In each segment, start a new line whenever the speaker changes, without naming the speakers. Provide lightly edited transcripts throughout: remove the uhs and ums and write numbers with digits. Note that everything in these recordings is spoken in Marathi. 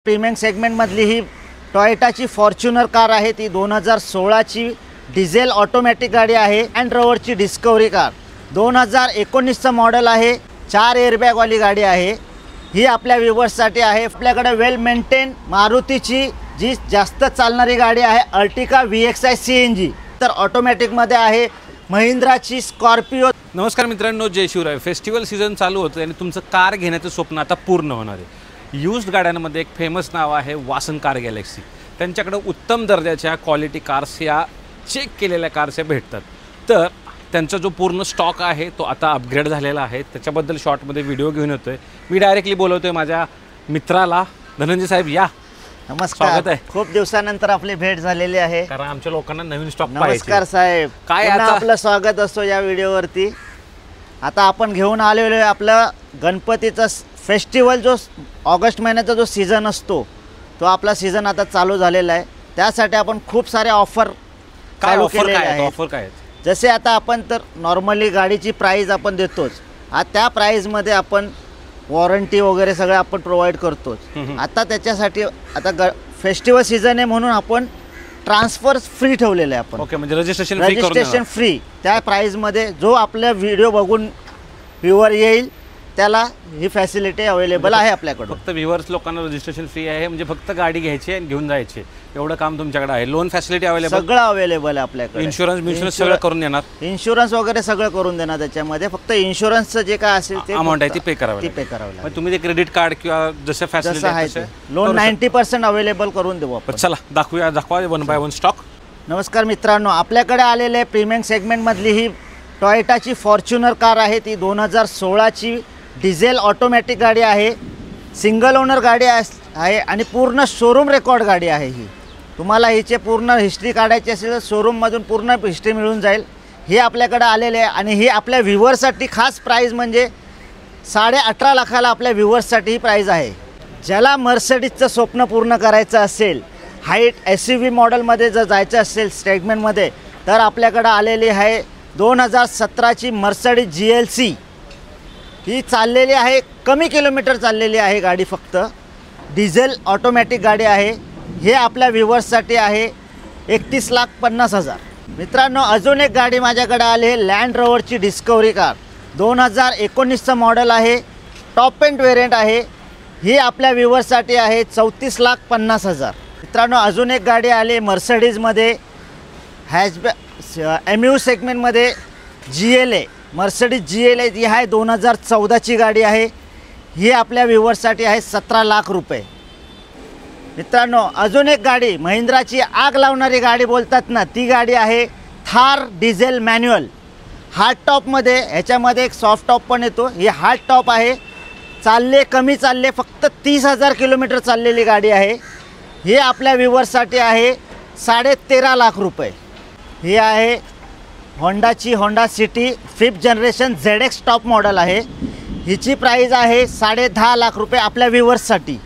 प्रीमियम सेगमेंटमधली ही टोयोटाची फॉर्च्युनर कार आहे। ती 2016ची डिझेल ऑटोमॅटिक गाडी आहे। लँड रोवरची डिस्कवरी कार 2019चं मॉडेल आहे। 4 एअरबॅगवाली गाडी आहे। ही आपल्या व्ह्यूअर्ससाठी आहे। आपल्याकडे वेल मेंटेन मारुतीची जी जास्त चालणारी गाडी आहे अर्टिका VXI CNG, तर ऑटोमॅटिकमध्ये आहे महिंद्राची स्कॉर्पिओ।
नमस्कार मित्रांनो, जय शिवराय। फेस्टिवल सीजन चालू होतं आणि तुमचं कार घेण्याचं स्वप्न आता पूर्ण होणार आहे। यूज्ड गाड्यांमध्ये एक फेमस नाव आहे वासन कार गॅलेक्सी। त्यांच्याकडे उत्तम दर्जाच्या क्वालिटी कार्स या चेक केलेल्या कार्स भेटतात। तर त्यांचा जो पूर्ण स्टॉक आहे तो आता अपग्रेड झालेला आहे। त्याच्याबद्दल शॉर्टमध्ये व्हिडिओ घेऊन येतोय। मी डायरेक्टली बोलवतोय माझ्या मित्राला। धनंजय साहेब या।
नमस्कार,
स्वागत आहे।
खूप दिवसानंतर आपली भेट झालेली आहे,
कारण आमच्या लोकांना नवीन स्टॉक पाहिजे।
नमस्कार साहेब,
काय
आता
आता
आपलं स्वागत असतो या व्हिडिओवरती। आता आपण घेऊन आलेलो आहे आपलं गणपतीचा फेस्टिवल, जो ऑगस्ट महिन्याचा जो सीझन असतो तो आपला सीझन आता चालू झालेला आहे। त्यासाठी आपण खूप सारे ऑफर चालू केलेले आहेत।
ऑफर काय आहेत?
जसे आता आपण तर नॉर्मली गाडीची प्राइस आपण देतोच, आता त्या प्राइसमध्ये आपण वॉरंटी वगैरे सगळं आपण प्रोव्हाइड करतोच। आता त्याच्यासाठी आता फेस्टिवल सीझन आहे म्हणून आपण ट्रान्सफर फ्री ठेवलेलं आहे आपण।
ओके, म्हणजे रजिस्ट्रेशन
फ्री त्या प्राइसमध्ये जो आपल्या व्हिडिओ बघून व्ह्यूवर येईल त्याला ही फॅसिलिटी अवेलेबल आहे आपल्याकडे।
फक्त व्ह्यूअर्स लोकांना रजिस्ट्रेशन फ्री आहे, म्हणजे फक्त गाडी घ्यायची आणि घेऊन जायची, एवढं काम तुमच्याकडे आहे। लोन फॅसिलिटी अवेलेबल,
सगळं अवेलेबल आहे आपल्याकडे।
इन्शुरन्स सगळं करून देणार,
इन्शुरन्स वगैरे सगळं करून देणार। त्याच्यामध्ये फक्त इन्शुरन्सचं जे काय असेल ते
अमाऊंट आहे ती पे करावं
लागेल।
तुम्ही ते क्रेडिट कार्ड किंवा जसं फॅसिलिटी आहे
लोन 90% अवेलेबल करून देऊ आपण।
चला दाखवा वन बाय वन स्टॉक।
नमस्कार मित्रांनो, आपल्याकडे आलेले प्रीमियम सेगमेंटमधली ही टोयोटाची फॉर्च्युनर कार आहे। ती 2016ची डिझेल ऑटोमॅटिक गाडी आहे। सिंगल ओनर गाडी आहे आणि पूर्ण शोरूम रेकॉर्ड गाडी आहे। ही तुम्हाला हिचे पूर्ण हिस्ट्री काढायची असेल तर शोरूममधून पूर्ण हिस्ट्री मिळून जाईल। ही आपल्याकडे आलेले आहे आणि ही आपल्या व्ह्यूअर्ससाठी खास प्राईज म्हणजे 18.5 लाखाला आपल्या व्ह्यूअर्ससाठी ही प्राईज आहे। ज्याला मर्सिडीजचं स्वप्न पूर्ण करायचं असेल, हाईट SUV मॉडेलमध्ये जर जायचं असेल सेगमेंटमध्ये, तर आपल्याकडे आलेली आहे 2017ची मर्सिडीज GLC। ही चाललेली आहे, कमी किलोमीटर चाललेली आहे गाडी, फक्त डिझेल ऑटोमॅटिक गाडी आहे। हे आपल्या व्ह्यूअर्ससाठी आहे 31,50,000। मित्रांनो, अजून एक गाडी माझ्याकडे आली आहे, लँड रोवरची डिस्कवरी कार 2019चं मॉडेल आहे। टॉप एंड वेरियंट आहे। ही आपल्या व्ह्यूअर्ससाठी आहे 34,50,000। मित्रांनो, अजून एक गाडी आली मर्सिडीजमध्ये MU सेगमेंटमध्ये GLA, मर्सिडीज GLA। ही आहे 2014ची गाडी आहे। ही आपल्या व्ह्यूअर्ससाठी आहे 17 लाख रुपये। मित्रांनो, अजून एक गाडी महिंद्राची आग लावणारी गाडी बोलतात ना, ती गाडी आहे थार डिझेल मॅन्युअल हार्ड टॉपमध्ये। ह्याच्यामध्ये एक सॉफ्ट टॉप पण येतो। ही हार्ड टॉप आहे। कमी चालले, फक्त 30,000 किलोमीटर चाललेली गाडी आहे। ही आपल्या व्ह्यूअर्ससाठी आहे 13.5 लाख रुपये। ही आहे होंडाची Honda city 5th generation ZX top model आहे। हिची प्राईज आहे 10.5 लाख रुपये आपल्या व्ह्यूअर्ससाठी।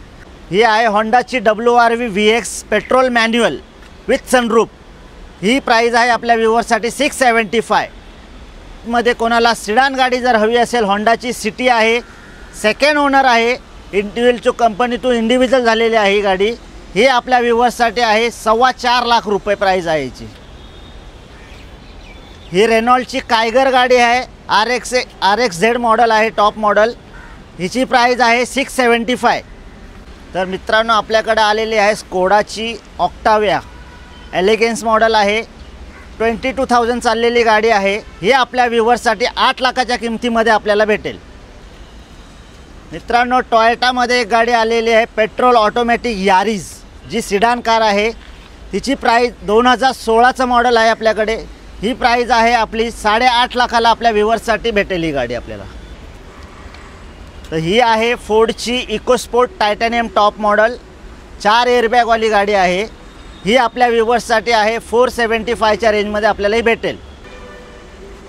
ही आहे होंडाची WRV VX petrol manual with sunroof. ही प्राईज आहे आपल्या व्ह्यूअर्ससाठी 675। मध्ये कोणाला सिडान गाडी जर हवी असेल, होंडाची सिटी आहे, सेकंड ओनर आहे, इंडिव्हिज्युअल कंपनी टू इंडिव्हिज्युअल झालेली आहे ही गाडी। ही आपल्या व्ह्यूअर्ससाठी आहे 4.25 लाख रुपये प्राईज आहे हिची। ही रेनॉल्डची कायगर गाडी आहे, RXZ मॉडेल आहे, टॉप मॉडेल। हिची प्राईज आहे 675। तर मित्रांनो, आपल्याकडे आलेली आहे स्कोडाची ऑक्टाविया एलिगन्स मॉडेल आहे। 22,000 चाललेली गाडी आहे। ही आपल्या व्ह्यूअर्ससाठी 8 लाखाच्या किमतीमध्ये आपल्याला भेटेल। मित्रांनो, टोयोटामध्ये एक गाडी आलेली आहे पेट्रोल ऑटोमॅटिक यारिस, जी सिडान कार आहे। तिची प्राईज 2016चं मॉडेल आहे आपल्याकडे। ही प्राईज आहे आपली 8.5 लाखाला आपल्या व्ह्यूअर्ससाठी भेटेल ही गाडी आपल्याला। तर ही आहे फोर्डची इकोस्पोर्ट टायटॅनियम टॉप मॉडेल 4 एअरबॅगवाली गाडी आहे। ही आपल्या व्ह्यूअर्ससाठी आहे 475च्या रेंजमध्ये आपल्यालाही भेटेल।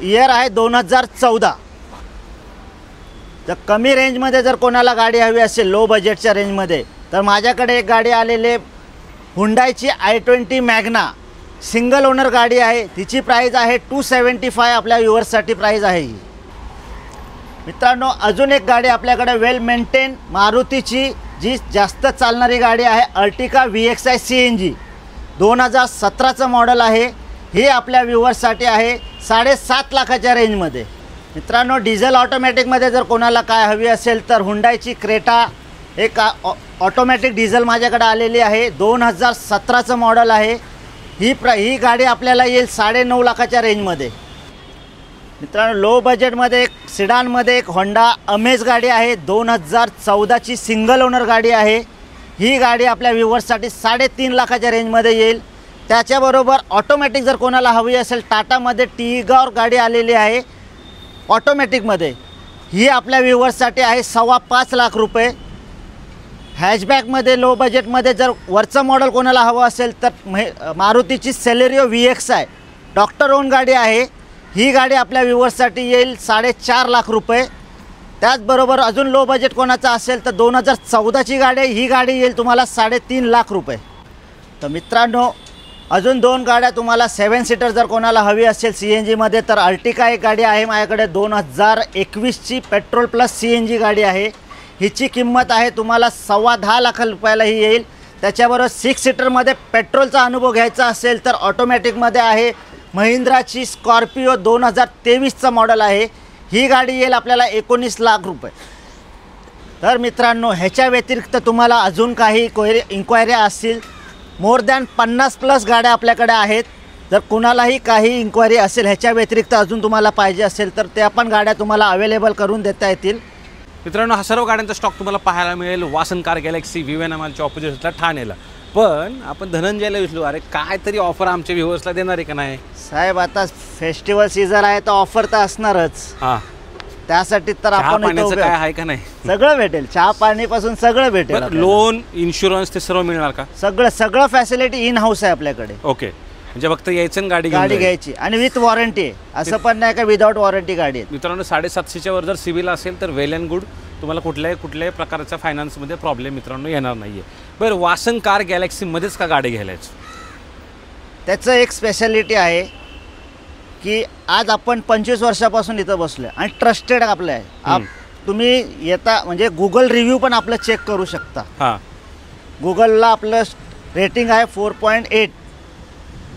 इयर आहे 2014। तर कमी रेंजमध्ये जर कोणाला गाडी हवी असेल, लो बजेटच्या रेंजमध्ये, तर माझ्याकडे एक गाडी आलेली हुंडाईची i20 मॅग्ना सिंगल ओनर गाडी आहे। तिची प्राईज आहे 275 आपल्या व्ह्यूअर्ससाठी प्राईज आहे ही। मित्रांनो, अजून एक गाडी आपल्याकडे वेल मेंटेन मारुतीची जी जास्त चालणारी गाडी आहे अर्टिका VXI CNG 2017चं मॉडेल आहे. ही आपल्या व्ह्युअर्ससाठी आहे 7.5 लाखाच्या रेंजमध्ये. मित्रांनो, डिझेल ऑटोमॅटिकमध्ये जर कोणाला काय हवी असेल तर हुंडाईची क्रेटा एक ऑटोमॅटिक डिझेल माझ्याकडे आलेली आहे. 2017चं मॉडेल आहे. ही गाडी आपल्याला येईल 9.5 लाखाच्या रेंजमध्ये. मित्रांनो, लो बजेटमध्ये एक सिडानमध्ये एक होंडा अमेज गाडी आहे. 2014ची सिंगल ओनर गाडी आहे. ही गाडी आपल्या व्ह्युअर्ससाठी 3.5 लाखाच्या रेंजमध्ये येईल. त्याच्याबरोबर ऑटोमॅटिक जर कोणाला हवी असेल टाटामध्ये टिगॉर गाडी आलेली आहे ऑटोमॅटिकमध्ये. ही आपल्या व्ह्युअर्ससाठी आहे 5.25 लाख रुपये. हॅचबॅकमध्ये लो बजेटमध्ये जर वरचं मॉडेल कोणाला हवं असेल तर मारुतीची सेलेरिओ VXI डॉक्टर ओन गाडी आहे. ही गाडी आपल्या व्ह्युअर्ससाठी येईल 4.5 लाख रुपये. त्याचबरोबर अजून लो बजेट कोणाचा असेल तर 2014ची गाडी आहे. ही गाडी येईल तुम्हाला 3.5 लाख रुपये. तर मित्रांनो, अजून 2 गाड्या तुम्हाला 7 सीटर जर कोणाला हवी असेल CNGमध्ये तर अर्टिका एक गाडी आहे माझ्याकडे 2021ची पेट्रोल प्लस CNG गाडी आहे. हिची किंमत आहे तुम्हाला 10.25 लाख रुपयाला ही येईल. त्याच्याबरोबर 6 सीटरमध्ये पेट्रोलचा अनुभव घ्यायचा असेल तर ऑटोमॅटिकमध्ये आहे महिंद्राची स्कॉर्पिओ 2023चं मॉडेल आहे. ही गाडी येईल आपल्याला 19 लाख रुपये. तर मित्रांनो, ह्याच्या व्यतिरिक्त तुम्हाला अजून काही इन्क्वायरी असतील मोर दॅन 50+ गाड्या आपल्याकडे आहेत. जर कुणालाही काही इन्क्वायरी असेल ह्याच्या व्यतिरिक्त अजून तुम्हाला पाहिजे असेल तर त्या पण गाड्या तुम्हाला अवेलेबल करून देता येतील.
मित्रांनो, हा सर्व गाड्यांचा स्टॉक तुम्हाला पाहायला मिळेल वासन कार गॅलेक्सी विवेना मॉलच्या ऑपोजिटला ठाणेला. पण आपण धनंजयला विचारलो, अरे काय तरी ऑफर आमच्या व्ह्युअर्सला देणार आहे का नाही?
साहेब, आता फेस्टिवल सीझन आहे तर ऑफर तर असणारच.
हां,
त्यासाठी तर आपण
पाण्याचं काय आहे का नाही?
सगळं भेटेल. चहा पाणीपासून सगळं भेटेल.
लोन, इन्शुरन्स ते सर्व मिळणार का?
सगळं फॅसिलिटी इन हाऊस आहे आपल्याकडे.
ओके, म्हणजे फक्त यायचं गाडी
घ्यायची आणि विथ वॉरंटी आहे. असं पण नाही का विदाऊट वॉरंटी गाडी आहे.
मित्रांनो, 750च्या वर जर सिव्हिल असेल तर वेल अँड गुड. तुम्हाला कुठल्याही प्रकारच्या फायनान्समध्ये प्रॉब्लेम मित्रांनो येणार नाही आहे. बरं, वासन कार गॅलेक्सीमध्येच का गाडी घ्यायलाच?
त्याचं एक स्पेशालिटी आहे की आज आपण 25 वर्षापासून इथं बसलो आहे आणि ट्रस्टेड आपलं आहे. तुम्ही येता म्हणजे गुगल रिव्ह्यू पण आपलं चेक करू शकता.
हां,
गुगलला आपलं रेटिंग आहे 4.8.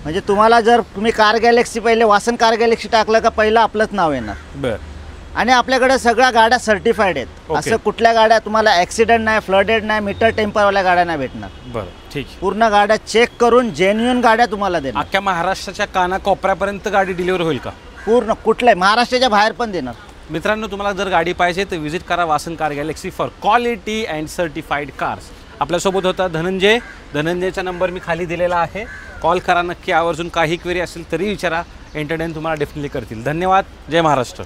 म्हणजे तुम्हाला जर तुम्ही कार गॅलेक्सी पहिले वासन कार गॅलेक्सी टाकलं का पहिलं आपलंच नाव येणार.
बरं.
आणि आपल्याकडे सगळ्या गाड्या सर्टिफाईड आहेत. असं कुठल्या गाड्या तुम्हाला ॲक्सिडेंट नाही, फ्लडेड नाही, मीटर टेम्परवाल्या गाड्या नाही भेटणार.
बरं, ठीक.
पूर्ण गाड्या चेक करून जेन्युइन गाड्या तुम्हाला देणार.
अख्ख्या महाराष्ट्राच्या कानाकोपऱ्यापर्यंत गाडी डिलिव्हर होईल का?
पूर्ण कुठल्याही महाराष्ट्राच्या बाहेर पण देणार.
मित्रांनो, तुम्हाला जर गाडी पाहिजे तर व्हिजिट करा वासन car Galaxy for quality and certified cars. आपल्यासोबत होता धनंजय. धनंजयचा नंबर मी खाली दिलेला आहे. कॉल करा नक्की. आवर्जून काही क्वेरी असेल तरी विचारा. एंटरटेन तुम्हाला डेफिनेटली करतील. धन्यवाद. जय महाराष्ट्र.